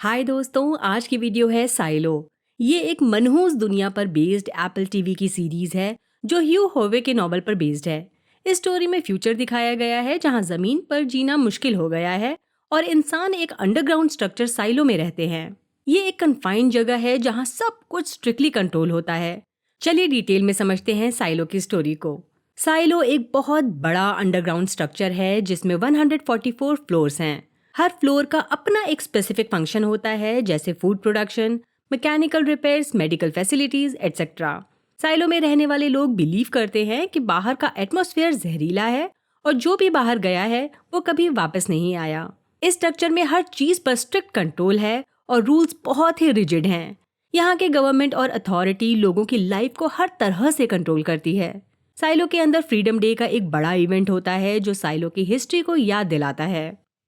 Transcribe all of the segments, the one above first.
हाय दोस्तों, आज की वीडियो है साइलो। ये एक मनहूस दुनिया पर बेस्ड एप्पल टीवी की सीरीज है जो ह्यू होवे के नॉवल पर बेस्ड है। इस स्टोरी में फ्यूचर दिखाया गया है जहां जमीन पर जीना मुश्किल हो गया है और इंसान एक अंडरग्राउंड स्ट्रक्चर साइलो में रहते हैं। ये एक कन्फाइंड जगह है जहां सब कुछ स्ट्रिक्टली कंट्रोल होता है। चलिए डिटेल में समझते हैं साइलो की स्टोरी को। साइलो एक बहुत बड़ा अंडरग्राउंड स्ट्रक्चर है जिसमें 144 फ्लोर्स हैं। हर फ्लोर का अपना एक स्पेसिफिक फंक्शन होता है, जैसे food production, mechanical repairs, medical facilities etcetera. Silo में रहने वाले लोग बिलीव करते हैं कि बाहर का एटमॉस्फेयर जहरीला है और जो भी बाहर गया है वो कभी वापस नहीं आया। इस स्ट्रक्चर में हर चीज पर स्ट्रिक्ट कंट्रोल है और रूल्स बहुत ही रिजिड हैं। यहाँ के गवर्नमेंट और अथॉरिटी लोगों की लाइफ को हर तरह से कंट्रोल करती है। साइलो के अंदर फ्रीडम डे का एक बड़ा इवेंट होता है जो साइलो की हिस्ट्री को याद दिलाता है।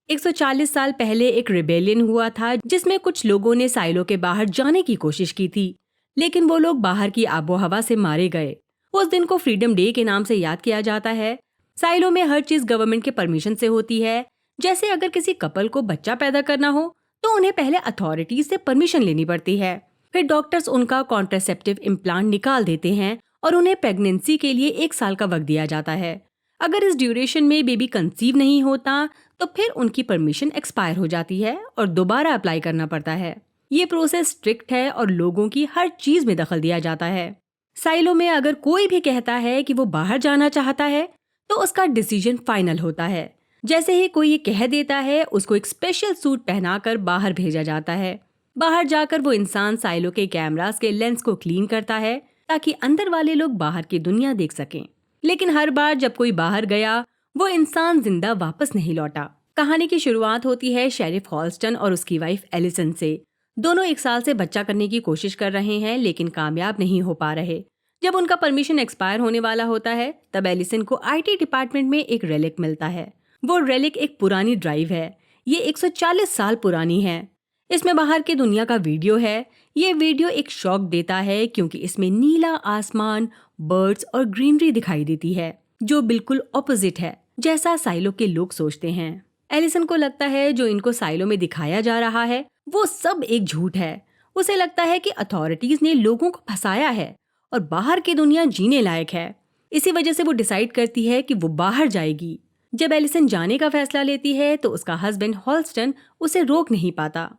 140 साल पहले एक रिबेलियन हुआ था जिसमें कुछ लोगों ने साइलो के बाहर जाने की कोशिश की थी, लेकिन वो लोग बाहर की आबोहवा से मारे गए। उस दिन को फ्रीडम डे के नाम से याद किया जाता है। साइलो में हर चीज गवर्नमेंट के परमिशन से होती है। जैसे अगर किसी कपल को बच्चा पैदा करना हो तो उन्हें पहले अथॉरिटीज से परमिशन लेनी पड़ती है। फिर डॉक्टर्स उनका कॉन्ट्रासेप्टिव इम्प्लांट निकाल देते हैं और उन्हें प्रेगनेंसी के लिए 1 साल का वक्त दिया जाता है। अगर इस ड्यूरेशन में बेबी कंसीव नहीं होता तो फिर उनकी परमिशन एक्सपायर हो जाती है और दोबारा अप्लाई करना पड़ता है। ये प्रोसेस स्ट्रिक्ट है और लोगों की हर चीज में दखल दिया जाता है। साइलो में अगर कोई भी कहता है कि वो बाहर जाना चाहता है तो उसका डिसीजन फाइनल होता है। जैसे ही कोई ये कह देता है उसको एक स्पेशल सूट पहनाकर बाहर भेजा जाता है। बाहर जाकर वो इंसान साइलो के कैमरास के लेंस को क्लीन करता है ताकि अंदर वाले लोग बाहर की दुनिया देख सकें। लेकिन हर बार जब कोई बाहर गया वो इंसान जिंदा वापस नहीं लौटा। कहानी की शुरुआत होती है शेरिफ हॉल्स्टन और उसकी वाइफ एलिसन से। दोनों 1 साल से बच्चा करने की कोशिश कर रहे हैं लेकिन कामयाब नहीं हो पा रहे। जब उनका परमिशन एक्सपायर होने वाला होता है तब एलिसन को आईटी डिपार्टमेंट में एक रेलिक मिलता है। वो रेलिक एक पुरानी ड्राइव है। ये 140 साल पुरानी है। इसमें बाहर की दुनिया का वीडियो है। ये वीडियो एक शॉक देता है क्योंकि इसमें नीला आसमान, बर्ड्स और ग्रीनरी दिखाई देती है जो बिल्कुल ऑपोजिट है जैसा साइलो के लोग सोचते हैं। एलिसन को लगता है जो इनको साइलो में दिखाया जा रहा है वो सब एक झूठ है। उसे लगता है कि अथॉरिटीज ने लोगों को फंसाया है और बाहर की दुनिया जीने लायक है। इसी वजह से वो डिसाइड करती है कि वो बाहर जाएगी। जब एलिसन जाने का फैसला लेती है तो उसका हस्बैंड हॉल्स्टन उसे रोक नहीं पाता।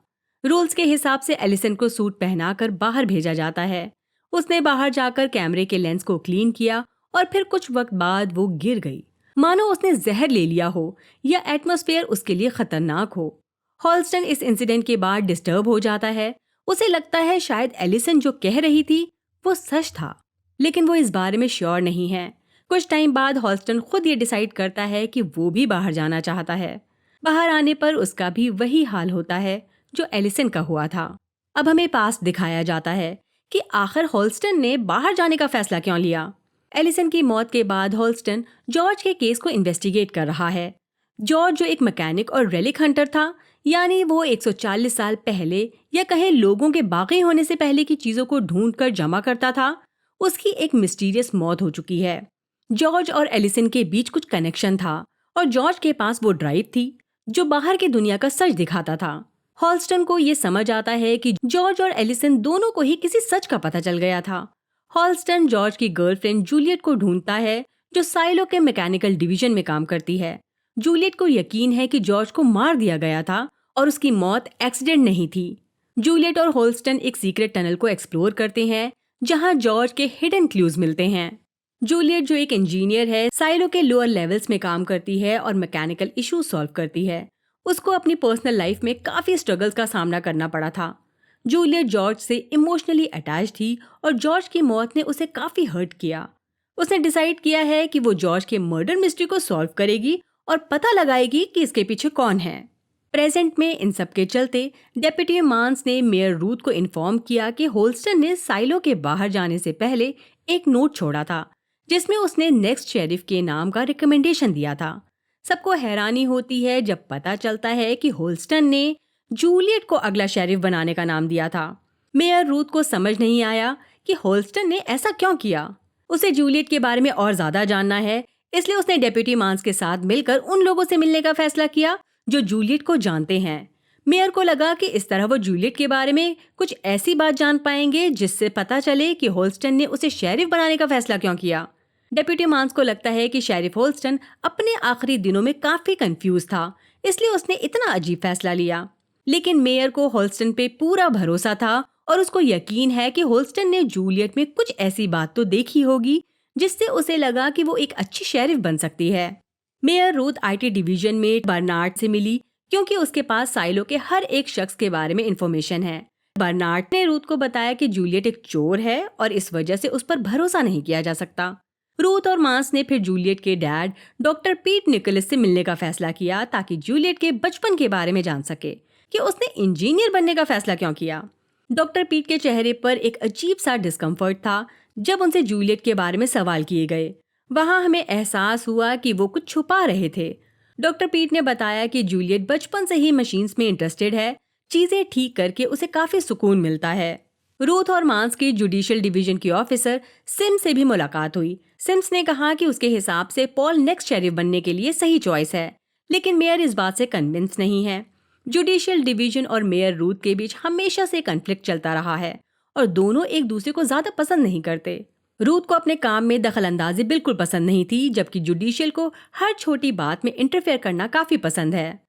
रूल्स के हिसाब से एलिसन को सूट पहनाकर बाहर भेजा जाता है। उसने बाहर जाकर कैमरे के लेंस को क्लीन किया और फिर कुछ वक्त बाद वो गिर गई, मानो उसने जहर ले लिया हो या एटमॉस्फेयर उसके लिए खतरनाक हो। हॉल्स्टन इस इंसिडेंट के बाद डिस्टर्ब हो जाता है। उसे लगता है शायद एलिसन जो कह रही थी वो सच था, लेकिन वो इस बारे में श्योर नहीं है। कुछ टाइम बाद हॉल्स्टन खुद ये डिसाइड करता है कि वो भी बाहर जाना चाहता है। बाहर आने पर उसका भी वही हाल होता है जो एलिसन का हुआ था। अब हमें पास्ट दिखाया जाता है कि आखिर हॉल्स्टन ने बाहर जाने का फैसला क्यों लिया। एलिसन की मौत के बाद हॉल्स्टन जॉर्ज के केस को इन्वेस्टिगेट कर रहा है। जॉर्ज जो एक मैकेनिक और रेलिक हंटर था, यानी वो 140 साल पहले या कहें लोगों के बाकी होने से पहले की चीजों को ढूंढकर जमा करता था, उसकी एक मिस्टीरियस मौत हो चुकी है। जॉर्ज और एलिसन के बीच कुछ कनेक्शन था और जॉर्ज के पास वो ड्राइव थी जो बाहर की दुनिया का सच दिखाता था। हॉल्स्टन को ये समझ आता है कि जॉर्ज और एलिसन दोनों को ही किसी सच का पता चल गया था। हॉल्स्टन जॉर्ज की गर्लफ्रेंड जूलियट को ढूंढता है जो साइलो के मैकेनिकल डिवीजन में काम करती है। जूलियट को यकीन है कि जॉर्ज को मार दिया गया था और उसकी मौत एक्सीडेंट नहीं थी। जूलियट और हॉल्स्टन एक सीक्रेट टनल को एक्सप्लोर करते हैं जहां जॉर्ज के हिडन क्लूज मिलते हैं। जूलियट जो एक इंजीनियर है, साइलो के लोअर लेवल्स में काम करती है और मैकेनिकल इशू सॉल्व करती है। उसको अपनी पर्सनल लाइफ में काफी स्ट्रगल्स का सामना करना पड़ा था। जूलियट जॉर्ज से इमोशनली अटैच थी और जॉर्ज की मौत ने उसे काफी हर्ट किया। उसने डिसाइड किया है कि वो जॉर्ज के मर्डर मिस्ट्री को सॉल्व करेगी और पता लगाएगी कि इसके पीछे कौन है। प्रेजेंट में इन सब के चलते डेप्यूटी मांस ने मेयर रूथ को इन्फॉर्म किया कि होल्स्टन ने साइलो के बाहर जाने से पहले एक नोट छोड़ा था जिसमें उसने नेक्स्ट शेरिफ के नाम का रिकमेंडेशन दिया था। सबको हैरानी होती है जब पता चलता है कि होल्स्टन ने जूलियट को अगला शेरिफ बनाने का नाम दिया था। मेयर रूथ को समझ नहीं आया कि होल्स्टन ने ऐसा क्यों किया। उसे जूलियट के बारे में और ज्यादा जानना है, इसलिए उसने डेप्यूटी मांस के साथ मिलकर उन लोगों से मिलने का फैसला किया जो जूलियट को जानते हैं। मेयर को लगा कि इस तरह वो जूलियट के बारे में कुछ ऐसी बात जान पाएंगे जिससे पता चले कि होल्स्टन ने उसे शेरिफ बनाने का फैसला क्यों किया। डेप्यूटी मांस को लगता है कि शेरिफ होल्स्टन अपने आखिरी दिनों में काफी कंफ्यूज था, इसलिए उसने इतना अजीब फैसला लिया। लेकिन मेयर को होल्स्टन पे पूरा भरोसा था और उसको यकीन है कि होल्स्टन ने जूलियट में कुछ ऐसी बात तो देखी होगी जिससे उसे लगा कि वो एक अच्छी शेरिफ बन सकती है। मेयर रूथ आईटी डिवीजन में बर्नार्ड से मिली क्योंकि उसके पास साइलो के हर एक शख्स के बारे में इंफॉर्मेशन है। बर्नार्ड ने रूथ को बताया कि जूलियट एक चोर है और इस वजह से उस पर भरोसा नहीं किया जा सकता। रूथ और मांस ने फिर जूलियट के डैड डॉक्टर पीट निकोलस से मिलने का फैसला किया ताकि जूलियट के बचपन के बारे में जान सके कि उसने इंजीनियर बनने का फैसला क्यों किया। डॉक्टर पीट के चेहरे पर एक अजीब सा डिस्कम्फर्ट था जब उनसे जूलियट के बारे में सवाल किए गए। वहां हमें एहसास हुआ कि वो कुछ छुपा रहे थे। डॉक्टर पीट ने बताया कि जूलियट बचपन से ही मशीन्स में इंटरेस्टेड है, चीजें ठीक करके उसे काफी सुकून मिलता है। रूथ और मांस की जुडिशियल डिवीजन की ऑफिसर सिम्स से भी मुलाकात हुई। सिम्स ने कहा कि उसके हिसाब से पॉल नेक्स्ट शेरिफ बनने के लिए सही चॉइस है, लेकिन मेयर इस बात से कन्विंस नहीं है। जुडिशियल डिवीजन और मेयर रूथ के बीच हमेशा से कॉन्फ्लिक्ट चलता रहा है और दोनों एक दूसरे को ज्यादा पसंद नहीं करते। रूथ को अपने काम में दखलंदाजी बिल्कुल पसंद नहीं थी, जबकि जुडिशियल को हर छोटी बात में इंटरफेयर करना काफी पसंद है।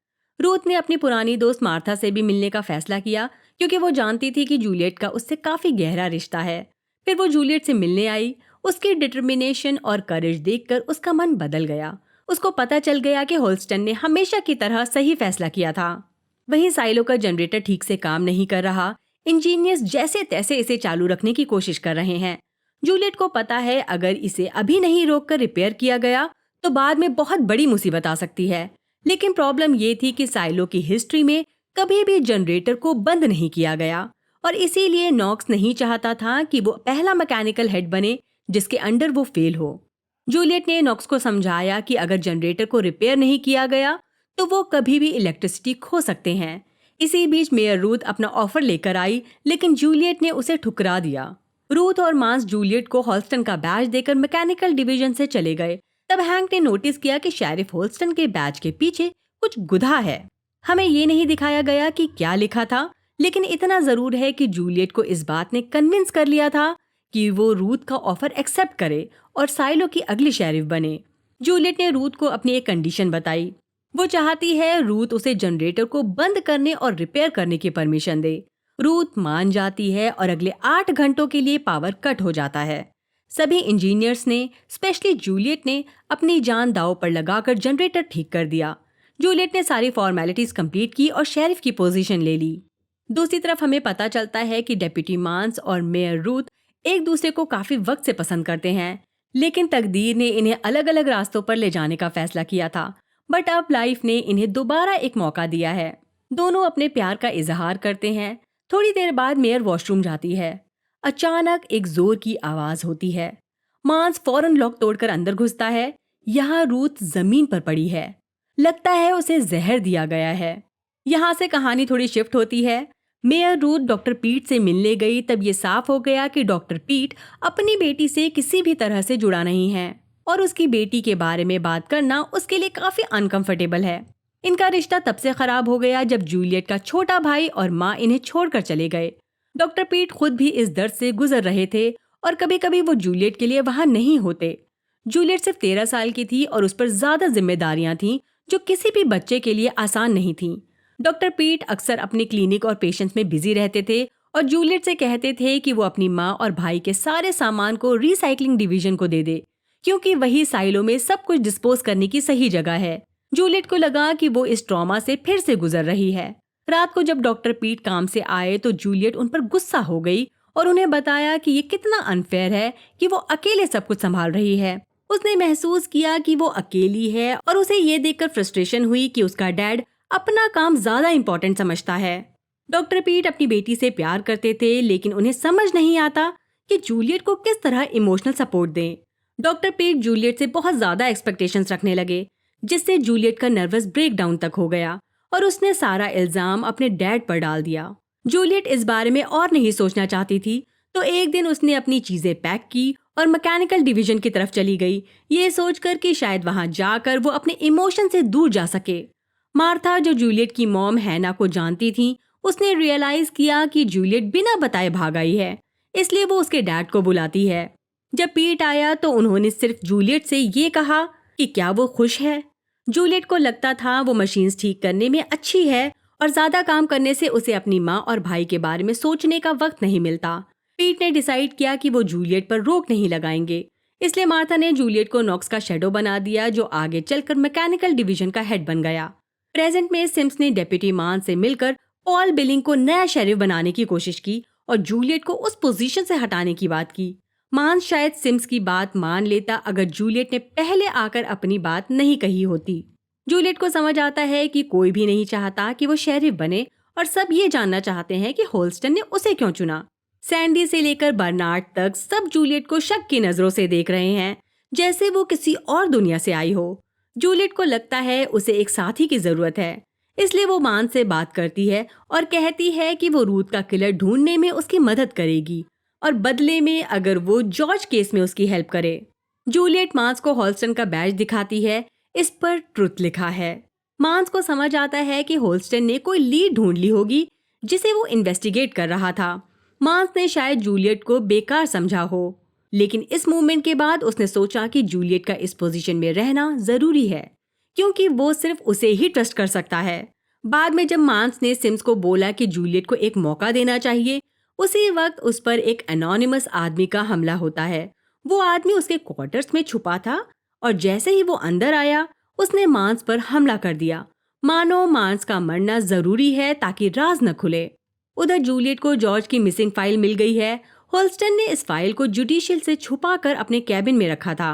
रूथ ने अपनी पुरानी दोस्त मार्था से भी मिलने का फैसला किया क्योंकि वो जानती थी कि जूलियट का उससे काफी गहरा रिश्ता है। फिर वो जूलियट से मिलने आई। उसकी डिटर्मिनेशन और करेज देखकर उसका मन बदल गया। उसको पता चल गया कि होल्स्टन ने हमेशा की तरह सही फैसला किया था। वहीं साइलो का जनरेटर ठीक से काम नहीं कर रहा। इंजीनियर्स जैसे तैसे इसे चालू रखने की कोशिश कर रहे हैं। जूलियट को पता है अगर इसे अभी नहीं रोककर रिपेयर किया गया तो बाद में बहुत बड़ी मुसीबत आ सकती है। लेकिन प्रॉब्लम ये थी कि साइलो की हिस्ट्री में कभी भी जनरेटर को बंद नहीं किया गया और इसीलिए नॉक्स नहीं चाहता था कि वो पहला मैकेनिकल हेड बने जिसके अंडर वो फेल हो। जूलियट ने नॉक्स को समझाया कि अगर जनरेटर को रिपेयर नहीं किया गया तो वो कभी भी इलेक्ट्रिसिटी खो सकते हैं। इसी बीच मेयर रूथ अपना ऑफर लेकर आई, लेकिन जूलियट ने उसे ठुकरा दिया। रूथ और मांस जूलियट को होल्स्टन का बैज देकर मैकेनिकल डिवीजन से चले गए। तब हैंक ने नोटिस किया कि शेरिफ होल्स्टन के बैज के पीछे कुछ गुधा है। हमें ये नहीं दिखाया गया कि क्या लिखा था, लेकिन इतना जरूर है कि जूलियट को इस बात ने कन्विंस कर लिया था कि वो रूथ का ऑफर एक्सेप्ट करे और साइलो की अगली शेरिफ बने। जूलियट ने रूथ को अपनी एक कंडीशन बताई। वो चाहती है रूथ उसे जनरेटर को बंद करने और रिपेयर करने की परमिशन दे। रूथ मान जाती है और अगले 8 घंटों के लिए पावर कट हो जाता है। सभी इंजीनियर्स ने, स्पेशली जूलियट ने, अपनी जान दांव पर लगाकर जनरेटर ठीक कर दिया। जूलियट ने सारी फॉर्मेलिटीज कंप्लीट की और शेरिफ की पोजीशन ले ली। दूसरी तरफ हमें पता चलता है कि डेप्यूटी मांस और मेयर रूथ एक दूसरे को काफी वक्त से पसंद करते हैं, लेकिन तकदीर ने इन्हें अलग अलग रास्तों पर ले जाने का फैसला किया था। बट अब लाइफ ने इन्हें दोबारा एक मौका दिया है। दोनों अपने प्यार का इजहार करते हैं। थोड़ी देर बाद मेयर वॉशरूम जाती है। अचानक एक जोर की आवाज होती है। मांस फौरन लॉक तोड़कर अंदर घुसता है। यहाँ रूथ जमीन पर पड़ी है। लगता है उसे जहर दिया गया है। यहाँ से कहानी थोड़ी शिफ्ट होती है। मेयर रूथ डॉक्टर पीट से मिलने गई, तब ये साफ हो गया कि डॉक्टर पीट अपनी बेटी से किसी भी तरह से जुड़ा नहीं है और उसकी बेटी के बारे में बात करना उसके लिए काफी अनकंफर्टेबल है। इनका रिश्ता तब से खराब हो गया जब जूलियट का छोटा भाई और माँ इन्हें छोड़कर चले गए। डॉक्टर पीट खुद भी इस दर्द से गुजर रहे थे और कभी कभी वो जूलियट के लिए वहां नहीं होते। जूलियट सिर्फ 13 साल की थी और उस पर ज्यादा जिम्मेदारियां थीं जो किसी भी बच्चे के लिए आसान नहीं थीं। डॉक्टर पीट अक्सर अपने क्लिनिक और पेशेंट्स में बिजी रहते थे और जूलियट से कहते थे कि वो अपनी माँ और भाई के सारे सामान को रिसाइकलिंग डिवीजन को दे दे, क्योंकि वही साइलो में सब कुछ डिस्पोज करने की सही जगह है। जूलियट को लगा कि वो इस ट्रॉमा से फिर से गुजर रही है। रात को जब डॉक्टर पीट काम से आए तो जूलियट उन पर गुस्सा हो गई और उन्हें बताया कि ये कितना अनफेयर है कि वो अकेले सब कुछ संभाल रही है। उसने महसूस किया कि वो अकेली है और उसे ये देखकर फ्रस्ट्रेशन हुई कि उसका डैड अपना काम ज्यादा इम्पोर्टेंट समझता है। डॉक्टर पीट अपनी बेटी से प्यार करते थे, लेकिन उन्हें समझ नहीं आता कि जूलियट को किस तरह इमोशनल सपोर्ट दें। डॉक्टर पीट जूलियट से बहुत ज्यादा एक्सपेक्टेशंस रखने लगे, जिससे जूलियट का नर्वस ब्रेकडाउन तक हो गया और उसने सारा इल्जाम अपने डैड पर डाल दिया। जूलियट इस बारे में और नहीं सोचना चाहती थी, तो एक दिन उसने अपनी चीजें पैक की और मैकेनिकल डिवीजन की तरफ चली गई, ये सोचकर कि शायद वहां जाकर वो अपने इमोशन से दूर जा सके। मार्था, जो जूलियट की मॉम हैना को जानती थी, उसने रियलाइज किया कि जूलियट बिना बताए भाग आई है, इसलिए वो उसके डैड को बुलाती है। जब पीट आया तो उन्होंने सिर्फ जूलियट से ये कहा कि क्या वो खुश है। जूलियट को लगता था वो मशीन्स ठीक करने में अच्छी है और ज्यादा काम करने से उसे अपनी माँ और भाई के बारे में सोचने का वक्त नहीं मिलता। पीट ने डिसाइड किया कि वो जूलियट पर रोक नहीं लगाएंगे, इसलिए मार्था ने जूलियट को नॉक्स का शेडो बना दिया, जो आगे चलकर मैकेनिकल डिवीजन का हेड बन गया। प्रेजेंट में सिम्स ने डेप्यूटी मान से मिलकर पॉल बिलिंग को नया शेरिफ बनाने की कोशिश की और जूलियट को उस पोजीशन से हटाने की बात की। मान शायद सिम्स की बात मान लेता अगर जूलियट ने पहले आकर अपनी बात नहीं कही होती। जूलियट को समझ आता है कि कोई भी नहीं चाहता कि वो शेरिफ बने और सब ये जानना चाहते हैं कि होल्स्टन ने उसे क्यों चुना। सैंडी से लेकर बर्नार्ड तक सब जूलियट को शक की नजरों से देख रहे हैं, जैसे वो किसी और दुनिया से आई हो। जूलियट को लगता है उसे एक साथी की जरूरत है, इसलिए वो मान से बात करती है और कहती है कि वो रूथ का किलर ढूंढने में उसकी मदद करेगी और बदले में अगर वो जॉर्ज केस में उसकी हेल्प करे। जूलियट मांस को होल्स्टन का बैज दिखाती है, इस पर ट्रुथ लिखा है। मांस को समझ आता है कि होल्स्टन ने कोई लीड ढूंढ ली होगी जिसे वो इन्वेस्टिगेट कर रहा था। मांस ने शायद जूलियट को बेकार समझा हो, लेकिन इस मूवमेंट के बाद उसने सोचा कि जूलियट का इस पोजीशन में रहना जरूरी है, क्योंकि वो सिर्फ उसे ही ट्रस्ट कर सकता है। बाद में जब मांस ने सिम्स को बोला कि जूलियट को एक मौका देना चाहिए, उसी वक्त उस पर एक एनोनिमस आदमी का हमला होता है। वो आदमी उसके क्वार्टर्स में छुपा था और जैसे ही वो अंदर आया उसने मांस पर हमला कर दिया, मानो मांस का मरना जरूरी है ताकि राज न खुले। उधर जूलियट को जॉर्ज की मिसिंग फाइल मिल गई है। होल्स्टन ने इस फाइल को जुडिशियल से छुपाकर अपने कैबिन में रखा था।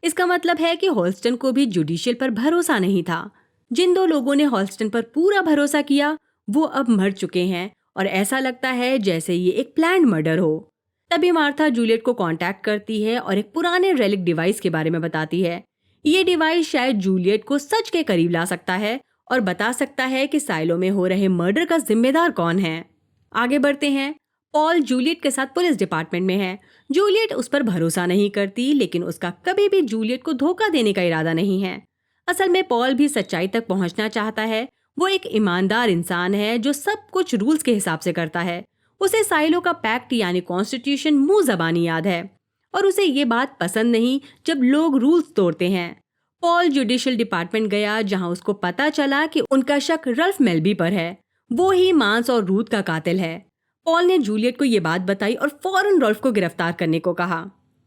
इसका मतलब है कि होल्स्टन को भी जुडिशियल पर भरोसा नहीं था। जिन दो लोगों ने होल्स्टन पर पूरा भरोसा किया वो अब मर चुके हैं और ऐसा लगता है जैसे ये एक प्लान्ड मर्डर हो। तभी मार्था जूलियट को कांटेक्ट करती है और एक पुराने रेलिक डिवाइस के बारे में बताती है। ये डिवाइस शायद जूलियट को सच के करीब ला सकता है और बता सकता है कि साइलो में हो रहे मर्डर का जिम्मेदार कौन है। आगे बढ़ते हैं। पॉल जूलियट के साथ पुलिस डिपार्टमेंट में है। जूलियट उस पर भरोसा नहीं करती, लेकिन उसका कभी भी जूलियट को धोखा देने का इरादा नहीं है। असल में पॉल भी सच्चाई तक पहुंचना चाहता है। वो एक ईमानदार इंसान है जो सब कुछ रूल्स के हिसाब से करता है। उसे साइलो का पैक्ट यानी कॉन्स्टिट्यूशन मुंह जबानी याद है और उसे ये बात पसंद नहीं जब लोग रूल्स तोड़ते हैं। पॉल जुडिशियल डिपार्टमेंट गया, जहां उसको पता चला कि उनका शक रल्फ मेल्बी पर है। वो ही मांस और रूथ का कातिल है। पॉल ने जूलियट को ये बात बताई और फौरन रल्फ को गिरफ्तार करने को कहा,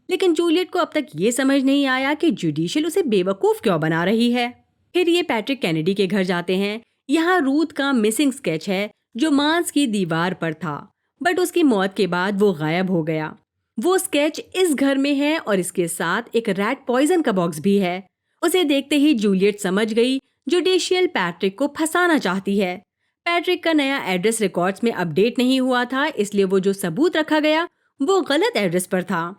लेकिन जूलियट को अब तक ये समझ नहीं आया कि जुडिशियल उसे बेवकूफ क्यों बना रही है। फिर ये पैट्रिक कैनेडी के घर जाते हैं। यहाँ रूथ का मिसिंग स्केच है जो मांस की दीवार पर था, बट उसकी मौत के बाद वो गायब हो गया। वो स्केच इस घर में है और इसके साथ एक रैट पॉइजन का बॉक्स भी है। उसे देखते ही जूलियट समझ गई जुडिशियल पैट्रिक को फंसाना चाहती है। पैट्रिक का नया एड्रेस रिकॉर्ड्स में अपडेट नहीं हुआ था, इसलिए वो जो सबूत रखा गया वो गलत एड्रेस पर था।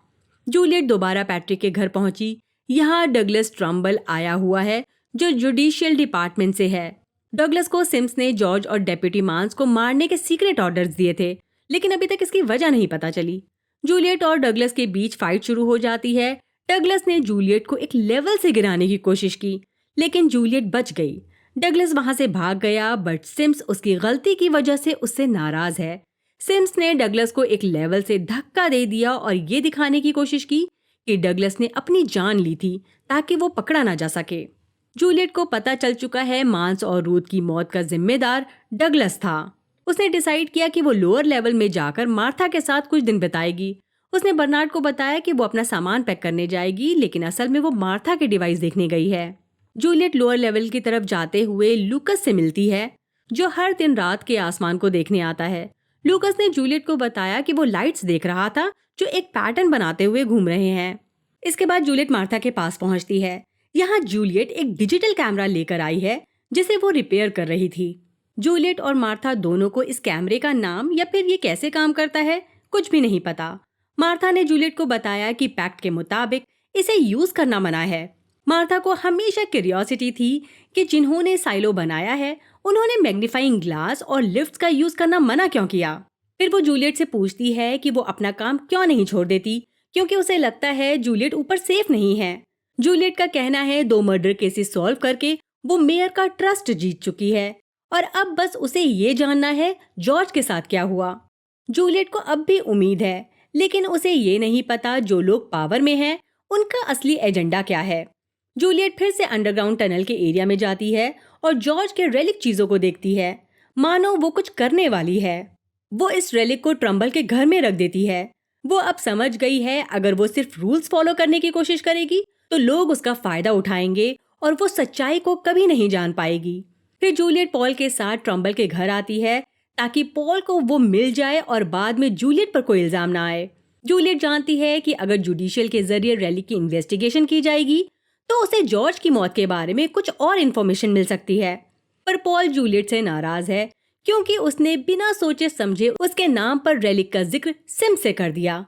जूलियट दोबारा पैट्रिक के घर पहुंची। यहाँ डगलस ट्रम्बल आया हुआ है जो जुडिशियल डिपार्टमेंट से है। डगलस को सिम्स ने जॉर्ज और डेप्यूटी मांस को मारने के सीक्रेट ऑर्डर्स दिए थे, लेकिन अभी तक इसकी वजह नहीं पता चली। जूलियट और डगलस के बीच फाइट शुरू हो जाती है। डगलस ने जूलियट को एक लेवल से गिराने की कोशिश की, लेकिन जूलियट बच गई। डगलस वहां से भाग गया, बट सिम्स उसकी गलती की वजह से उससे नाराज है। सिम्स ने डगलस को एक लेवल से धक्का दे दिया और ये दिखाने की कोशिश की कि डगलस ने अपनी जान ली थी ताकि वो पकड़ा ना जा सके। जूलियट को पता चल चुका है मांस और रूथ की मौत का जिम्मेदार डगलस था। उसने डिसाइड किया कि वो लोअर लेवल में जाकर मार्था के साथ कुछ दिन बिताएगी। उसने बर्नार्ड को बताया कि वो अपना सामान पैक करने जाएगी, लेकिन असल में वो मार्था के डिवाइस देखने गई है। जूलियट लोअर लेवल की तरफ जाते हुए लूकस से मिलती है, जो हर दिन रात के आसमान को देखने आता है। लूकस ने जूलियट को बताया कि वो लाइट्स देख रहा था जो एक पैटर्न बनाते हुए घूम रहे हैं। इसके बाद जूलियट मार्था के पास पहुंचती है। यहाँ जूलियट एक डिजिटल कैमरा लेकर आई है जिसे वो रिपेयर कर रही थी। जूलियट और मार्था दोनों को इस कैमरे का नाम या फिर ये कैसे काम करता है कुछ भी नहीं पता। मार्था ने जूलियट को बताया कि पैक्ट के मुताबिक इसे यूज करना मना है। मार्था को हमेशा क्यूरियोसिटी थी कि जिन्होंने साइलो बनाया है उन्होंने मैग्नीफाइंग ग्लास और लिफ्ट्स का यूज करना मना क्यों किया। फिर वो जूलियट से पूछती है कि वो अपना काम क्यों नहीं छोड़ देती, क्योंकि उसे लगता है जूलियट ऊपर सेफ नहीं है। जूलियट का कहना है 2 मर्डर केसेस सॉल्व करके वो मेयर का ट्रस्ट जीत चुकी है और अब बस उसे ये जानना है जॉर्ज के साथ क्या हुआ। जूलियट को अब भी उम्मीद है, लेकिन उसे ये नहीं पता जो लोग पावर में हैं उनका असली एजेंडा क्या है। जूलियट फिर से अंडरग्राउंड टनल के एरिया में जाती है और जॉर्ज के रेलिक चीजों को देखती है, मानो वो कुछ करने वाली है। वो इस रेलिक को ट्रम्बल के घर में रख देती है। वो अब समझ गई है अगर वो सिर्फ रूल्स फॉलो करने की कोशिश करेगी तो लोग उसका फायदा उठाएंगे और वो सच्चाई को कभी नहीं जान पाएगी। फिर जूलियट पॉल के साथ ट्रम्बल के घर आती है ताकि पॉल को वो मिल जाए और बाद में जूलियट पर कोई इल्जाम ना आए। जूलियट जानती है कि अगर जुडिशियल के जरिए रैली की इन्वेस्टिगेशन की जाएगी तो उसे जॉर्ज की मौत के बारे में कुछ और इन्फॉर्मेशन मिल सकती है। पर पॉल जूलियट से नाराज है क्योंकि उसने बिना सोचे समझे उसके नाम पर रेलिक का जिक्र सिम से कर दिया।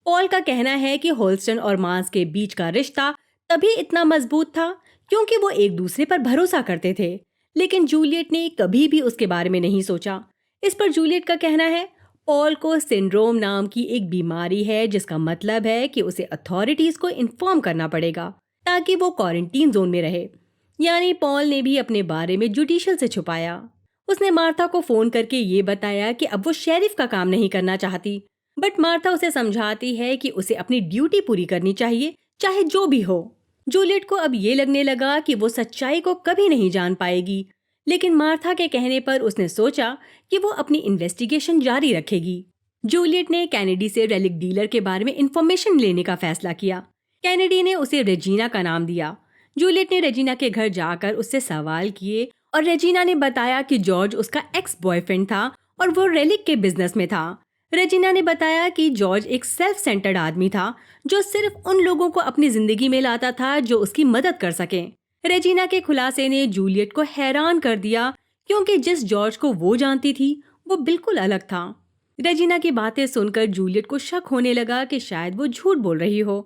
पॉल का कहना है कि होल्स्टन और मांस के बीच का रिश्ता तभी इतना मजबूत था क्योंकि वो एक दूसरे पर भरोसा करते थे, लेकिन जूलियट ने कभी भी उसके बारे में नहीं सोचा। इस पर जूलियट का कहना है पॉल को सिंड्रोम नाम की एक बीमारी है, जिसका मतलब है कि उसे अथॉरिटीज को इन्फॉर्म करना पड़ेगा ताकि वो क्वारंटीन जोन में रहे। यानी पॉल ने भी अपने बारे में जुडिशियल से छुपाया। उसने मार्था को फोन करके ये बताया कि अब वो शेरिफ का काम नहीं करना चाहती, बट मार्था उसे समझाती है कि उसे अपनी ड्यूटी पूरी करनी चाहिए चाहे जो भी हो। जूलियट को अब ये लगने लगा कि वो सच्चाई को कभी नहीं जान पाएगी, लेकिन मार्था के कहने पर उसने सोचा कि वो अपनी इन्वेस्टिगेशन जारी रखेगी। जूलियट ने कैनेडी से रेलिक डीलर के बारे में इंफॉर्मेशन लेने का फैसला किया। कैनेडी ने उसे रेजिना का नाम दिया। जूलियट ने रेजिना के घर जाकर उससे सवाल किए और रेजिना ने बताया कि जॉर्ज उसका एक्स बॉयफ्रेंड था और वो रेलिक के बिजनेस में था। रेजिना ने बताया कि जॉर्ज एक सेल्फ सेंटर्ड आदमी था जो सिर्फ उन लोगों को अपनी जिंदगी में लाता था जो उसकी मदद कर सकें। रेजिना के खुलासे ने जूलियट को हैरान कर दिया क्योंकि जिस जॉर्ज को वो जानती थी वो बिल्कुल अलग था। रेजिना की बातें सुनकर जूलियट को शक होने लगा कि शायद वो झूठ बोल रही हो।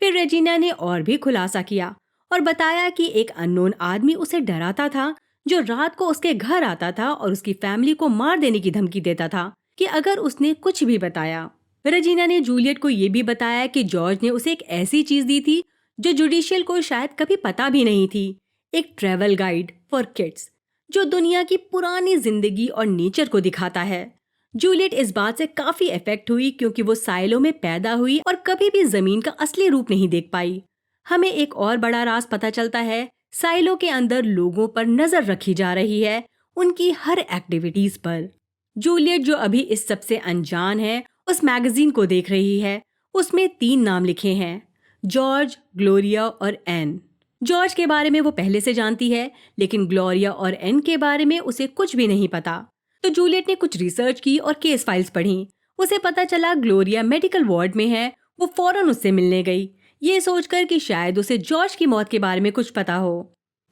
फिर रेजिना ने और भी खुलासा किया और बताया कि एक अननोन आदमी उसे डराता था जो रात को उसके घर आता था और उसकी फैमिली को मार देने की धमकी देता था कि अगर उसने कुछ भी बताया। रेजिना ने जूलियट को ये भी बताया कि जॉर्ज ने उसे एक ऐसी चीज दी थी जो जुडिशियल को शायद कभी पता भी नहीं थी, एक ट्रैवल गाइड फॉर किड्स जो दुनिया की पुरानी जिंदगी और नेचर को दिखाता है। जूलियट इस बात से काफी इफेक्ट हुई क्योंकि वो साइलो में पैदा हुई और कभी भी जमीन का असली रूप नहीं देख पाई। हमें एक और बड़ा राज पता चलता है, साइलो के अंदर लोगों पर नजर रखी जा रही है, उनकी हर एक्टिविटीज पर। जूलियट जो अभी इस सब से अनजान है उस मैगजीन को देख रही है। उसमें 3 नाम लिखे हैं, जॉर्ज, ग्लोरिया और एन। जॉर्ज के बारे में वो पहले से जानती है, लेकिन ग्लोरिया और एन के बारे में उसे कुछ भी नहीं पता। तो जूलियट ने कुछ रिसर्च की और केस फाइल्स पढ़ी। उसे पता चला ग्लोरिया मेडिकल वार्ड में है। वो फौरन उससे मिलने गई, ये सोचकर कि शायद उसे जॉर्ज की मौत के बारे में कुछ पता हो।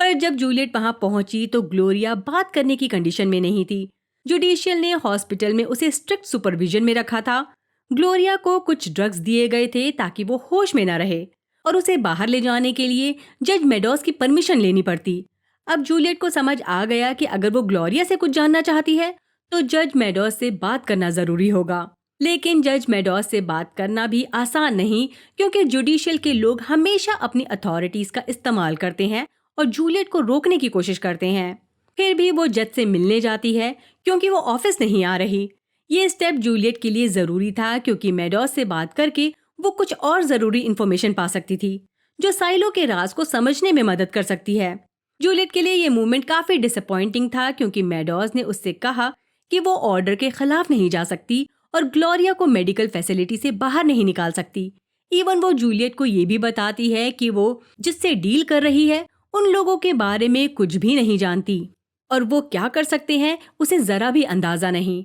पर जब जूलियट वहां पहुंची तो ग्लोरिया बात करने की कंडीशन में नहीं थी। जुडिशियल ने हॉस्पिटल में उसे स्ट्रिक्ट सुपरविजन में रखा था। ग्लोरिया को कुछ ड्रग्स दिए गए थे ताकि वो होश में न रहे और उसे बाहर ले जाने के लिए जज मेडोस की परमिशन लेनी पड़ती। अब जूलियट को समझ आ गया कि अगर वो ग्लोरिया से कुछ जानना चाहती है तो जज मेडोस से बात करना जरूरी होगा। लेकिन जज मेडोस से बात करना भी आसान नहीं क्योंकि जुडिशियल के लोग हमेशा अपनी अथॉरिटीज का इस्तेमाल करते हैं और जूलियट को रोकने की कोशिश करते हैं। फिर भी वो जज से मिलने जाती है क्योंकि वो ऑफिस नहीं आ रही। ये स्टेप जूलियट के लिए जरूरी था क्योंकि मेडोस से बात करके वो कुछ और जरूरी इन्फॉर्मेशन पा सकती थी जो साइलो के राज को समझने में मदद कर सकती है। जूलियट के लिए ये मूवमेंट काफी डिसअपॉइंटिंग था क्योंकि मेडोस ने उससे कहा कि वो ऑर्डर के खिलाफ नहीं जा सकती और ग्लोरिया को मेडिकल फैसिलिटी से बाहर नहीं निकाल सकती। इवन वो जूलियट को ये भी बताती है कि वो जिससे डील कर रही है उन लोगों के बारे में कुछ भी नहीं जानती और वो क्या कर सकते हैं उसे जरा भी अंदाजा नहीं।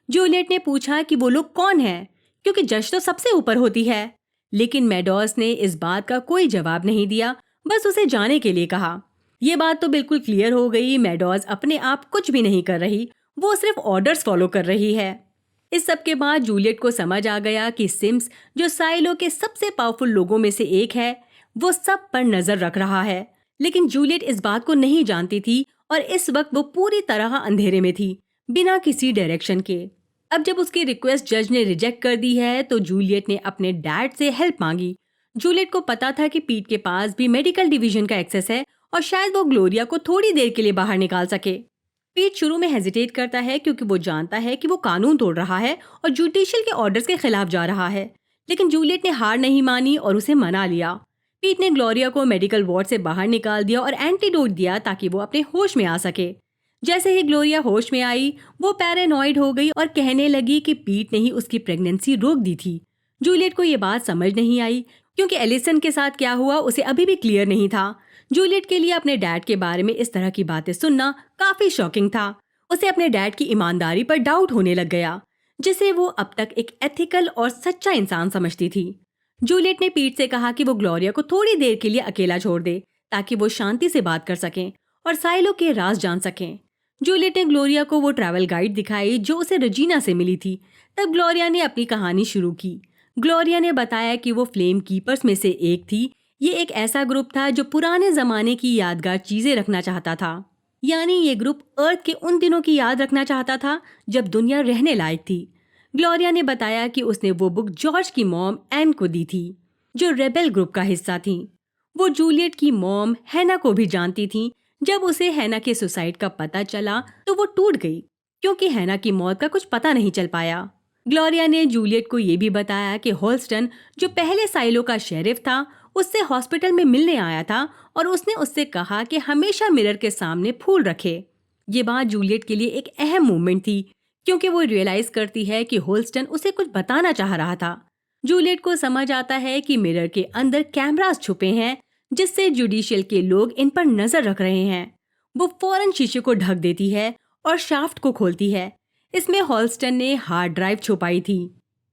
जूलियट ने पूछा कि वो लोग कौन हैं क्योंकि जज तो सबसे ऊपर होती है, लेकिन मेडोस ने इस बात का कोई जवाब नहीं दिया, बस उसे जाने के लिए कहा। ये बात तो बिल्कुल क्लियर हो गई, मेडोस अपने आप कुछ भी नहीं कर रही, वो सिर्फ ऑर्डर्स फॉलो कर रही है। इस सब के बाद जूलियट को समझ आ गया कि सिम्स जो साइलो के सबसे पावरफुल लोगों में से एक है वो सब पर नजर रख रहा है, लेकिन जूलियट इस बात को नहीं जानती थी और इस वक्त वो पूरी तरह अंधेरे में थी बिना किसी डायरेक्शन के। अब जब उसकी रिक्वेस्ट जज ने रिजेक्ट कर दी है तो जूलियट ने अपने डैड से हेल्प मांगी। जूलियट को पता था कि पीट के पास भी मेडिकल डिवीजन का एक्सेस है और शायद वो ग्लोरिया को थोड़ी देर के लिए बाहर निकाल सके। पीट शुरू में हेजिटेट करता है क्योंकि वो जानता है कि वो कानून तोड़ रहा है और जुडिशियल के ऑर्डर्स के खिलाफ जा रहा है, लेकिन जूलियट ने हार नहीं मानी और उसे मना लिया। पीट ने ग्लोरिया को मेडिकल वार्ड से बाहर निकाल दिया और एंटीडोट दिया ताकि वो अपने होश में आ सके। जैसे ही ग्लोरिया होश में आई, वो पैरानॉइड हो गई और कहने लगी कि पीट ने ही उसकी प्रेगनेंसी रोक दी थी। जूलियट को ये बात समझ नहीं आई क्योंकि एलिसन के साथ क्या हुआ उसे अभी भी क्लियर नहीं था। जूलियट के लिए अपने डैड के बारे में इस तरह की बातें सुनना काफी शॉकिंग था। उसे अपने डैड की ईमानदारी पर डाउट होने लग गया, जिसे वो अब तक एक एथिकल और सच्चा इंसान समझती थी। जूलियट ने पीट से कहा कि वो ग्लोरिया को थोड़ी देर के लिए अकेला छोड़ दे ताकि वो शांति से बात कर सकें और साइलो के राज जान सकें। जूलियट ने ग्लोरिया को वो ट्रैवल गाइड दिखाई जो उसे रजीना से मिली थी। तब ग्लोरिया ने अपनी कहानी शुरू की। ग्लोरिया ने बताया कि वो फ्लेम कीपर्स में से एक थी। ये एक ऐसा ग्रुप था जो पुराने जमाने की यादगार चीजें रखना चाहता था, यानी ये ग्रुप अर्थ के उन दिनों की याद रखना चाहता था जब दुनिया रहने लायक थी। ग्लोरिया ने बताया कि उसने वो बुक जॉर्ज की मॉम एन को दी थी, जो रेबेल ग्रुप का हिस्सा थी। वो जूलियट की मॉम हैना को भी जानती थी। जब उसे हैना के सुसाइड का पता चला तो वो टूट गई क्योंकि हैना की मौत का कुछ पता नहीं चल पाया। ग्लोरिया ने जूलियट को ये भी बताया कि होल्स्टन, जो पहले साइलो का शेरिफ था, उससे हॉस्पिटल में मिलने आया था और उसने उससे कहा कि हमेशा मिरर के सामने फूल रखे। ये बात जूलियट के लिए एक अहम मोमेंट थी क्योंकि वो रियलाइज करती है कि होल्स्टन उसे कुछ बताना चाह रहा था। जूलियट को समझ आता है कि मिरर के अंदर कैमरास छुपे हैं जिससे जुडिशियल के लोग इन पर नजर रख रहे हैं। वो फौरन शीशे को ढक देती है और शाफ्ट को खोलती है। इसमें होल्स्टन ने हार्ड ड्राइव छुपाई थी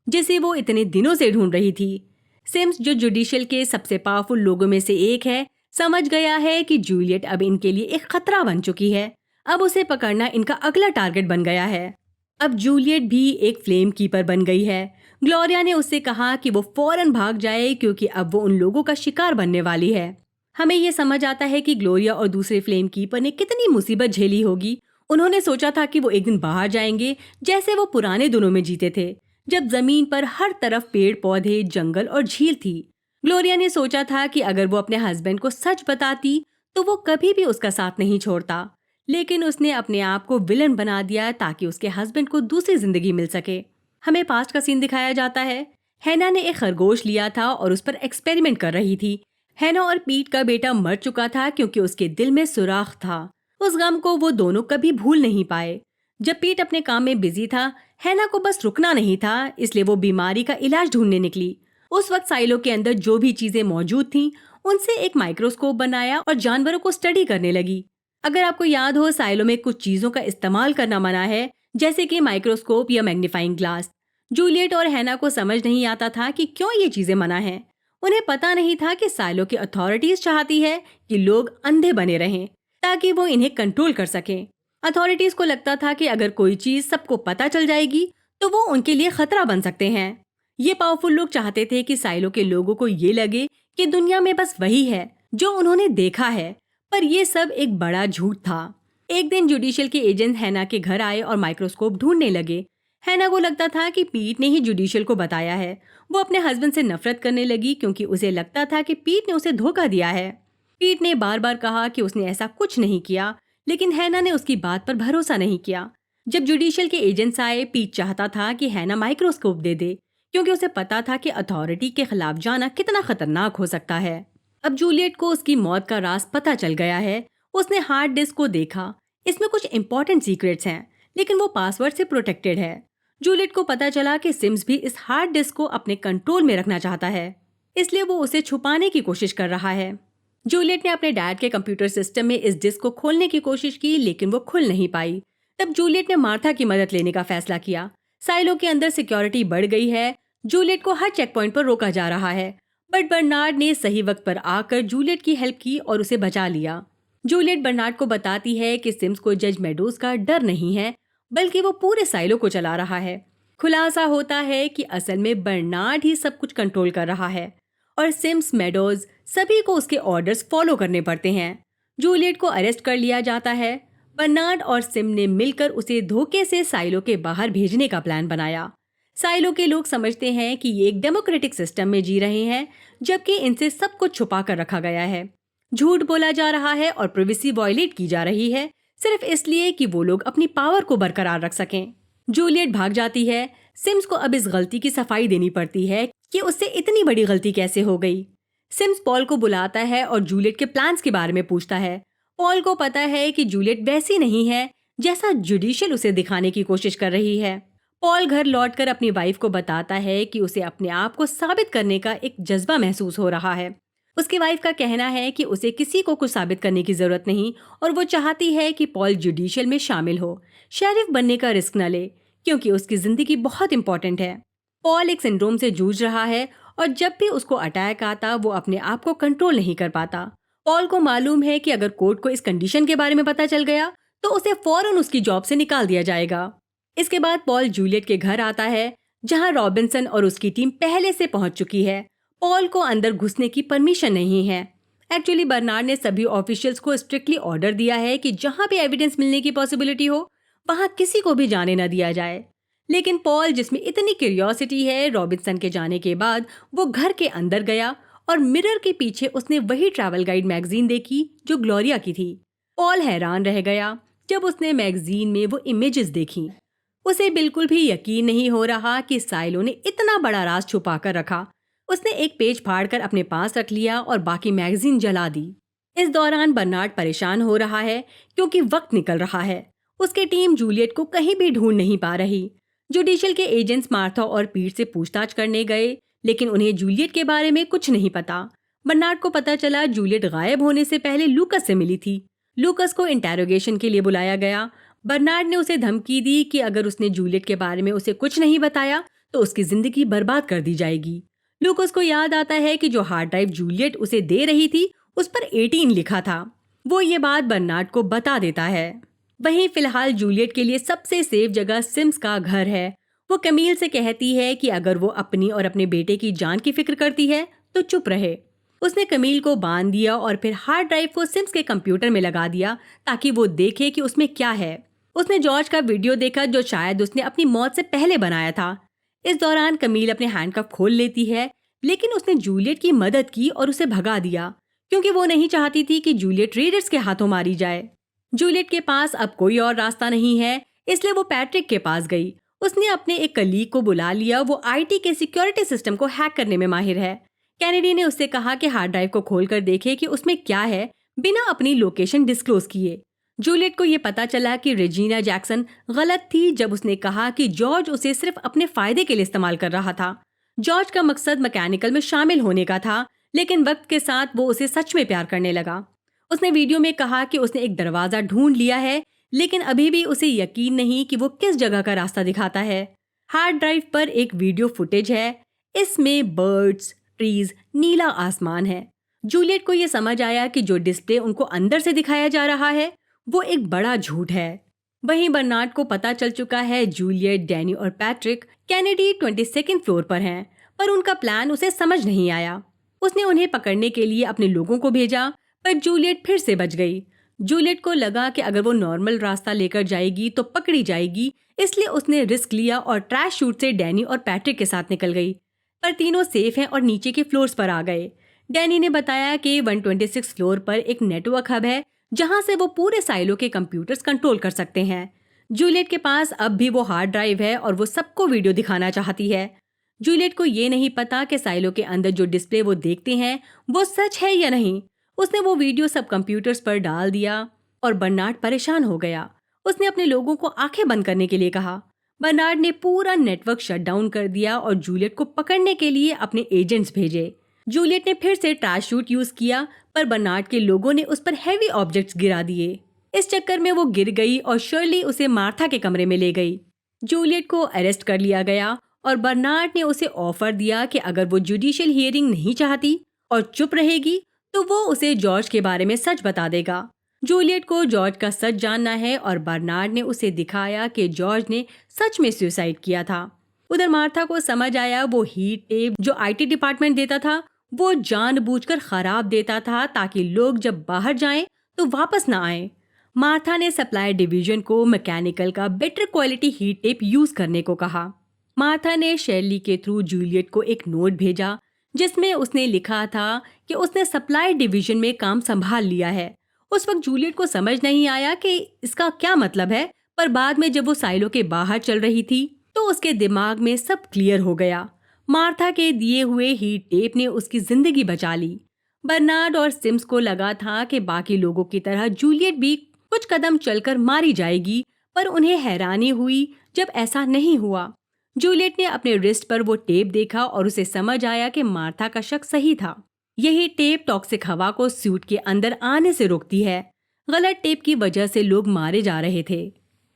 जिसे वो इतने दिनों से ढूंढ रही थी। सिम्स, जो जुडिशियल के सबसे पावरफुल लोगों में से एक है, समझ गया है कि जूलियट अब इनके लिए एक खतरा बन चुकी है। अब उसे पकड़ना इनका अगला टारगेट बन गया है। अब जूलियट भी एक फ्लेम कीपर बन गई है। ग्लोरिया ने उससे कहा कि वो फौरन भाग जाए क्योंकि अब वो उन लोगों का शिकार बनने वाली है। हमें ये समझ आता है कि ग्लोरिया और दूसरे फ्लेम कीपर ने कितनी मुसीबत झेली होगी। उन्होंने सोचा था कि वो एक दिन बाहर जाएंगे जैसे वो पुराने दिनों में जीते थे, जब जमीन पर हर तरफ पेड़ पौधे, जंगल और झील थी। ग्लोरिया ने सोचा था कि अगर वो अपने हस्बैंड को सच बताती तो वो कभी भी उसका साथ नहीं छोड़ता, लेकिन उसने अपने आप को विलन बना दिया ताकि उसके हस्बैंड को दूसरी जिंदगी मिल सके। हमें पास्ट का सीन दिखाया जाता है। हैना ने एक खरगोश लिया था और उस पर एक्सपेरिमेंट कर रही थी। हैना और पीट का बेटा मर चुका था क्योंकि उसके दिल में सुराख था। उस गम को वो दोनों कभी भूल नहीं पाए। जब पीट अपने काम में बिजी था, हैना को बस रुकना नहीं था, इसलिए वो बीमारी का इलाज ढूंढने निकली। उस वक्त साइलो के अंदर जो भी चीजें मौजूद थीं, उनसे एक माइक्रोस्कोप बनाया और जानवरों को स्टडी करने लगी। अगर आपको याद हो, साइलो में कुछ चीजों का इस्तेमाल करना मना है, जैसे कि माइक्रोस्कोप या मैग्नीफाइंग ग्लास। जूलियट और हैना को समझ नहीं आता था कि क्यों ये चीजें मना हैं। उन्हें पता नहीं था कि साइलो की अथॉरिटीज चाहती है कि लोग अंधे बने रहें ताकि वो इन्हें कंट्रोल कर सकें। अथॉरिटीज को लगता था कि अगर कोई चीज सबको पता चल जाएगी तो वो उनके लिए खतरा बन सकते हैं। ये पावरफुल लोग चाहते थे कि साइलो के लोगों को ये लगे कि दुनिया में बस वही है जो उन्होंने देखा है, पर ये सब एक बड़ा झूठ था। एक दिन जुडिशियल के एजेंट हैना के घर आए और माइक्रोस्कोप ढूंढने लगे। हैना को लगता था कि पीट ने ही जुडिशियल को बताया है। वो अपने हस्बैंड से नफरत करने लगी क्योंकि उसे लगता था कि पीट ने उसे धोखा दिया है। पीट ने बार बार कहा कि उसने ऐसा कुछ नहीं किया, लेकिन हैना ने उसकी बात पर भरोसा नहीं किया। जब जुडिशियल के एजेंट्स आए, पीट चाहता था कि हैना माइक्रोस्कोप दे दे क्योंकि उसे पता था कि अथॉरिटी के खिलाफ जाना कितना खतरनाक हो सकता है। अब जूलियट को उसकी मौत का राज पता चल गया है। उसने हार्ड डिस्क को देखा। इसमें कुछ इंपॉर्टेंट सीक्रेट्स हैं, लेकिन वो पासवर्ड से प्रोटेक्टेड है। जूलियट को पता चला कि सिम्स भी इस हार्ड डिस्क को अपने कंट्रोल में रखना चाहता है, इसलिए वो उसे छुपाने की कोशिश कर रहा है। जूलियट ने अपने डैड के कंप्यूटर सिस्टम में इस डिस्क को खोलने की कोशिश की, लेकिन वो खुल नहीं पाई। तब जूलियट ने मार्था की मदद लेने का फैसला किया। साइलो के अंदर सिक्योरिटी बढ़ गई है। जूलियट को हर चेक पॉइंट पर रोका जा रहा है, बट बर्नार्ड ने सही वक्त पर आकर जूलियट की हेल्प की और उसे बचा लिया। जूलियट बर्नार्ड को बताती है कि सिम्स को जज मेडोज का डर नहीं है, बल्कि वो पूरे साइलो को चला रहा है। खुलासा होता है कि असल में बर्नार्ड ही सब कुछ कंट्रोल कर रहा है और सिम्स, मेडोज सभी को उसके ऑर्डर्स फॉलो करने पड़ते हैं। जूलियट को अरेस्ट कर लिया जाता है। बर्नार्ड और सिम ने मिलकर उसे धोखे से साइलो के बाहर भेजने का प्लान बनाया। साइलो के लोग समझते हैं कि ये एक डेमोक्रेटिक सिस्टम में जी रहे हैं, जबकि इनसे सब कुछ छुपा कर रखा गया है। झूठ बोला जा रहा है और प्राइवेसी वायलेट की जा रही है, सिर्फ इसलिए कि वो लोग अपनी पावर को बरकरार रख सकें। जूलियट भाग जाती है। सिम्स को अब इस गलती की सफाई देनी पड़ती है कि उससे इतनी बड़ी गलती कैसे हो गई। सिम्स पॉल को बुलाता है और जूलियट के प्लान्स के बारे में पूछता है। पॉल को पता है कि जूलियट वैसी नहीं है जैसा जुडिशियल उसे दिखाने की कोशिश कर रही है। पॉल घर लौटकर अपनी वाइफ को बताता है कि उसे अपने आप को साबित करने का एक जज्बा महसूस हो रहा है। उसकी वाइफ का कहना है कि उसे किसी को कुछ साबित करने की जरूरत नहीं और वो चाहती है कि पॉल जुडिशियल में शामिल हो, शेरिफ बनने का रिस्क न ले, क्योंकि उसकी जिंदगी बहुत इंपॉर्टेंट है। पॉल एक सिंड्रोम से जूझ रहा है और जब भी उसको अटैक आता वो अपने आप को कंट्रोल नहीं कर पाता। पॉल को मालूम है कि अगर कोर्ट को इस कंडीशन के बारे में पता चल गया तो उसे फौरन उसकी जॉब से निकाल दिया जाएगा। इसके बाद पॉल जूलियट के घर आता है, जहां रॉबिन्सन और उसकी टीम पहले से पहुंच चुकी है। पॉल को अंदर घुसने की परमिशन नहीं है। एक्चुअली बर्नार्ड ने सभी ऑफिशियल्स को स्ट्रिक्टली ऑर्डर दिया है कि जहां भी एविडेंस मिलने की पॉसिबिलिटी हो वहां किसी को भी जाने न दिया जाए। लेकिन पॉल, जिसमें इतनी क्यूरियोसिटी है, रॉबिन्सन के जाने के बाद वो घर के अंदर गया और मिरर के पीछे उसने वही ट्रैवल गाइड मैगजीन देखी जो ग्लोरिया की थी। पॉल हैरान रह गया जब उसने मैगजीन में वो इमेजेस देखी। उसे बिल्कुल भी यकीन नहीं हो रहा कि साइलो ने इतना बड़ा राज छुपा कर रखा। उसने एक पेज फाड़कर अपने पास रख लिया और बाकी मैगजीन जला दी। इस दौरान बर्नार्ड परेशान हो रहा है क्योंकि वक्त निकल रहा है। उसकी टीम जूलियट को कहीं भी ढूंढ नहीं पा रही। जुडिशियल के एजेंट्स मार्था और पीट से पूछताछ करने गए, लेकिन उन्हें जूलियट के बारे में कुछ नहीं पता। बर्नार्ड को पता चला जूलियट गायब होने से पहले लूकस से मिली थी। लूकस को इंटेरोगेशन के लिए बुलाया गया। बर्नार्ड ने उसे धमकी दी कि अगर उसने जूलियट के बारे में उसे कुछ नहीं बताया तो उसकी जिंदगी बर्बाद कर दी जाएगी। लूकस को याद आता है कि जो हार्ड ड्राइव जूलियट उसे दे रही थी उस पर 18 लिखा था। वो ये बात बर्नार्ड को बता देता है। वहीं फिलहाल जूलियट के लिए सबसे सेफ जगह सिम्स का घर है। वो कमील से कहती है कि अगर वो अपनी और अपने बेटे की जान की फिक्र करती है तो चुप रहे। उसने कमील को बांध दिया और फिर हार्ड ड्राइव को सिम्स के कंप्यूटर में लगा दिया ताकि वो देखे कि उसमें क्या है। उसने जॉर्ज का वीडियो देखा जो शायद उसने अपनी मौत से पहले बनाया था। इस दौरान कमील अपने हैंडकफ खोल लेती है, लेकिन उसने जूलियट की मदद की और उसे भगा दिया क्योंकि वो नहीं चाहती थी कि जूलियट रेडर्स के हाथों मारी जाए। जूलियट के पास अब कोई और रास्ता नहीं है, इसलिए वो पैट्रिक के पास गई। उसने अपने एक कलीग को बुला लिया। वो आईटी के सिक्योरिटी सिस्टम को हैक करने में माहिर है। कैनेडी ने उससे कहा कि हार्ड ड्राइव को खोलकर देखे कि उसमें क्या है, बिना अपनी लोकेशन डिस्क्लोज किए। जूलियट को ये पता चला कि रेजिना जैक्सन गलत थी जब उसने कहा कि जॉर्ज उसे सिर्फ अपने फायदे के लिए इस्तेमाल कर रहा था। जॉर्ज का मकसद मैकेनिकल में शामिल होने का था, लेकिन वक्त के साथ वो उसे सच में प्यार करने लगा। उसने वीडियो में कहा कि उसने एक दरवाजा ढूंढ लिया है, लेकिन अभी भी उसे यकीन नहीं कि वो किस जगह का रास्ता दिखाता है। हार्ड ड्राइव पर एक वीडियो फुटेज है। इसमें बर्ड्स, ट्रीज, नीला आसमान है। जूलियट को ये समझ आया कि जो डिस्प्ले उनको अंदर से दिखाया जा रहा है वो एक बड़ा झूठ है। वहीं बर्नार्ड को पता चल चुका है जूलियट, डैनी और पैट्रिक कैनेडी 22nd फ्लोर पर हैं, पर उनका प्लान उसे समझ नहीं आया। उसने उन्हें पकड़ने के लिए अपने लोगों को भेजा, पर जूलियट फिर से बच गई। जूलियट को लगा कि अगर वो नॉर्मल रास्ता लेकर जाएगी तो पकड़ी जाएगी, इसलिए उसने रिस्क लिया और ट्रैश शूट से डैनी और पैट्रिक के साथ निकल गई। पर तीनों सेफ हैं और नीचे के फ्लोर्स पर आ गए। डैनी ने बताया कि 126 फ्लोर पर एक नेटवर्क हब है जहां से वो पूरे साइलो के कंप्यूटर्स कंट्रोल कर सकते हैं। जूलियट के पास अब भी वो हार्ड ड्राइव है और वो सबको वीडियो दिखाना चाहती है। जूलियट को ये नहीं पता कि साइलो के अंदर जो डिस्प्ले वो देखते हैं वो सच है या नहीं। उसने वो वीडियो सब कंप्यूटर्स पर डाल दिया और बर्नार्ड परेशान हो गया। उसने अपने लोगों को आंखें बंद करने के लिए कहा। बर्नार्ड ने पूरा नेटवर्क शट डाउन कर दिया और जूलियट को पकड़ने के लिए अपने एजेंट्स भेजे। जूलियट ने फिर से ट्रैश शूट यूज किया, पर बर्नार्ड के लोगों ने उस पर हैवी ऑब्जेक्ट्स गिरा दिए। इस चक्कर में वो गिर गई और शर्ली उसे मार्था के कमरे में ले गई। जूलियट को अरेस्ट कर लिया गया और बर्नार्ड ने उसे ऑफर दिया कि अगर वो जुडिशियल हियरिंग नहीं चाहती और चुप रहेगी तो वो उसे जॉर्ज के बारे में सच बता देगा। जूलियट को जॉर्ज का सच जानना है और बर्नार्ड ने उसे दिखाया कि जॉर्ज ने सच में सुसाइड किया था। उधर मार्था को समझ आया वो हीट टेप जो आईटी डिपार्टमेंट देता था वो जानबूझकर खराब देता था ताकि लोग जब बाहर जाएं तो वापस ना आएं। मार्था ने सप्लाई डिवीजन को मैकेनिकल का better quality heat tape use करने को कहा। मार्था ने शेरली के थ्रू जूलियट को एक नोट भेजा जिसमें उसने लिखा था कि उसने सप्लाई डिवीजन में काम संभाल लिया है। उस वक्त जूलियट को समझ नहीं आया कि इसका क्या मतलब है, पर बाद में जब वो साइलो के बाहर चल रही थी तो उसके दिमाग में सब क्लियर हो गया। मार्था के दिए हुए हीट टेप ने उसकी जिंदगी बचा ली। बर्नार्ड और सिम्स को लगा था कि बाकी लोगों की तरह जूलियट भी कुछ कदम चलकर मारी जाएगी, पर उन्हें हैरानी हुई जब ऐसा नहीं हुआ। जूलियट ने अपने रिस्ट पर वो टेप देखा और उसे समझ आया कि मार्था का शक सही था। यही टेप टॉक्सिक हवा को सूट के अंदर आने से रोकती है। गलत टेप की वजह से लोग मारे जा रहे थे।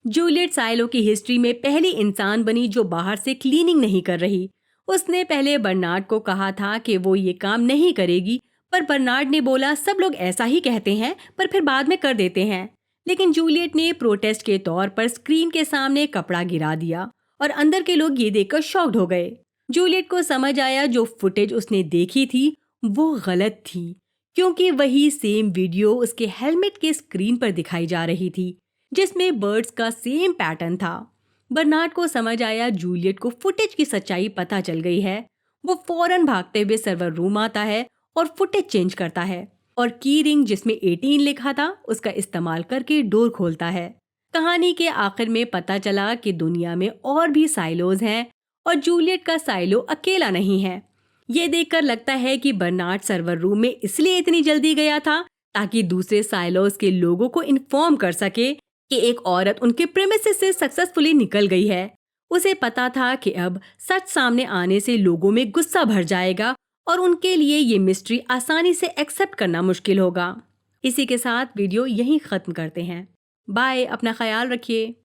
जूलियट साइलो की हिस्ट्री में पहली इंसान बनी जो बाहर से क्लीनिंग नहीं कर रही। उसने पहले बर्नार्ड को कहा था कि वो ये काम नहीं करेगी, पर बर्नार्ड ने बोला सब लोग ऐसा ही कहते हैं पर फिर बाद में कर देते हैं। लेकिन जूलियट ने प्रोटेस्ट के तौर पर स्क्रीन के सामने कपड़ा गिरा दिया और अंदर के लोग ये देखकर शॉक्ड हो गए। जूलियट को समझ आया जो फुटेज उसने देखी थी वो गलत थी, क्योंकि वही सेम वीडियो उसके हेलमेट के स्क्रीन पर दिखाई जा रही थी जिसमें बर्ड्स का सेम पैटर्न था। बर्नार्ड को समझ आया जूलियट को फुटेज की सच्चाई पता चल गई है। वो फौरन भागते हुए सर्वर रूम आता है और फुटेज चेंज करता है और की रिंग जिसमें 18 लिखा था उसका इस्तेमाल करके डोर खोलता है। कहानी के आखिर में पता चला कि दुनिया में और भी साइलोज हैं और जूलियट का साइलो अकेला नहीं है। ये देखकर लगता है कि बर्नार्ड सर्वर रूम में इसलिए इतनी जल्दी गया था ताकि दूसरे साइलोज के लोगों को इन्फॉर्म कर सके कि एक औरत उनके प्रेमिसेस से सक्सेसफुली निकल गई है। उसे पता था कि अब सच सामने आने से लोगों में गुस्सा भर जाएगा और उनके लिए ये मिस्ट्री आसानी से एक्सेप्ट करना मुश्किल होगा। इसी के साथ वीडियो यहीं खत्म करते हैं। बाय, अपना ख्याल रखिए।